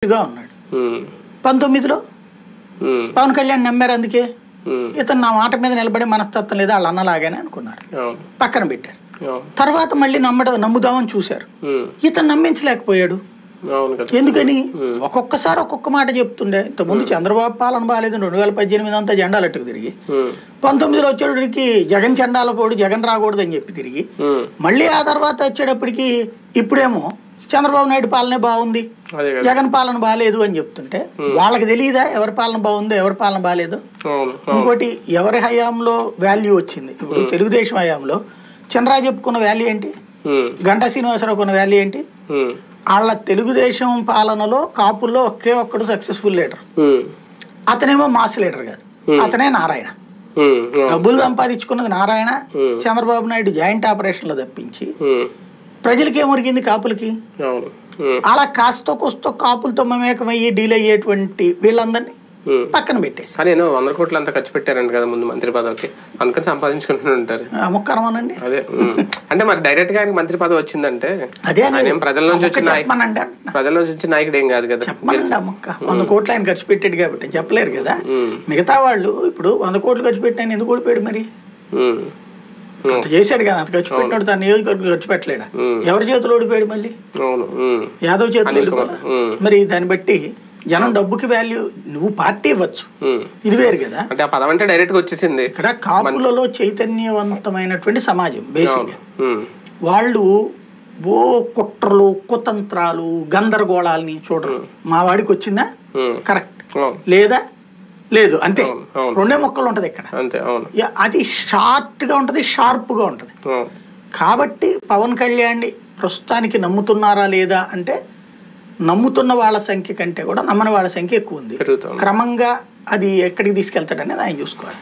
ఉన్నాడు 19లో పవన్ కళ్యాణ్ నమ్మారు. అందుకే ఇతను నా మాట మీద నిలబడే మనస్తత్వం లేదా వాళ్ళ అన్నలాగానే అనుకున్నారు, పక్కన పెట్టారు. తర్వాత మళ్ళీ నమ్ముదామని చూశారు, ఇతను నమ్మించలేకపోయాడు. ఎందుకని ఒక్కొక్కసారి ఒక్కొక్క మాట చెప్తుండే. ఇంతకుముందు చంద్రబాబు పాలన బాగాలేదు, 2018 అంతా జెండాలట్టుకు తిరిగి 19లో వచ్చేటప్పటికి జగన్ చెండాల పోడు, జగన్ రాకూడదు అని చెప్పి తిరిగి మళ్ళీ ఆ తర్వాత వచ్చేటప్పటికి ఇప్పుడేమో చంద్రబాబు నాయుడు పాలనే బాగుంది, జగన్ పాలన బాగాలేదు అని చెప్తుంటే వాళ్ళకి తెలియదా ఎవరి పాలన బాగుందో ఎవరి పాలన బాగాలేదు? ఇంకోటి, ఎవరి హయాంలో వాల్యూ వచ్చింది? ఇప్పుడు తెలుగుదేశం హయాంలో చంద్రరాజు చెప్పుకున్న వాల్యూ ఏంటి, గంటా శ్రీనివాసరావు కొన్న వాల్యూ ఏంటి? వాళ్ళ తెలుగుదేశం పాలనలో కాపుల్లో ఒకే ఒక్కడు సక్సెస్ఫుల్ లీడర్, అతనేమో మాస్ లీడర్ కాదు, అతనే నారాయణ. డబ్బులు సంపాదించుకున్నది నారాయణ. చంద్రబాబు నాయుడు జాయింట్ ఆపరేషన్ లో తప్పించి ప్రజలకి ఏమొరిగింది, కాపులకి. అలా కాస్తో కోస్తో కాపులతో మమేకమయ్యి డీల్ అయ్యేటువంటి వీళ్ళందరినీ పక్కన పెట్టేసి నేను 100 కోట్లు అంతా ఖర్చు పెట్టారంట కదా ముందు మంత్రి పదవికి, అందుకని సంపాదించుకుంటూ ఉంటారు. అమ్మక్కరమనండి. అదే అంటే మరి డైరెక్ట్ గా మంత్రి పదవి వచ్చిందంటే అదే ప్రజల నుంచి వచ్చిన నాయకుడు ఏం కాదు కదా. చెప్పమనండి, అమ్మక్క 100 కోట్లు ఆయన ఖర్చు పెట్టాడు కాబట్టి చెప్పలేరు కదా. మిగతా వాళ్ళు ఇప్పుడు 100 కోట్లు ఖర్చు పెట్టిన ఎందుకు ఓడిపోయాడు? మరి అంత చేశాడు కదా, అంత ఖర్చు పెట్టినాడు, తన నియోజకవర్గం ఖర్చు పెట్టలేడా? ఎవరి చేతులు ఓడిపోయాడు? మళ్ళీ యాదవ్ చేతులు ఓడిపోయాడు. మరి దాన్ని బట్టి జనం డబ్బుకి వాల్యూ, నువ్వు పార్టీ ఇవ్వచ్చు, ఇది వేరు కదా. అంటే ఆ పదం అంటే డైరెక్ట్ గా వచ్చేసింది. ఇక్కడ కాపులలో చైతన్యవంతమైనటువంటి సమాజం బేసిక్. వాళ్ళు ఓ కుట్రలు, కుతంత్రాలు, గందరగోళాలని చూడరు. మా వాడికి వచ్చిందా కరెక్ట్, లేదా లేదు, అంతే. రెండే మొక్కలు ఉంటది ఇక్కడ. అది షార్ట్ గా ఉంటది, షార్ప్ గా ఉంటది. కాబట్టి పవన్ కళ్యాణ్ ప్రస్తుతానికి నమ్ముతున్నారా లేదా అంటే, నమ్ముతున్న వాళ్ళ సంఖ్య కంటే కూడా నమ్మని వాళ్ళ సంఖ్య ఎక్కువ ఉంది. క్రమంగా అది ఎక్కడికి తీసుకెళ్తాడనేది ఆయన చూసుకోవాలి.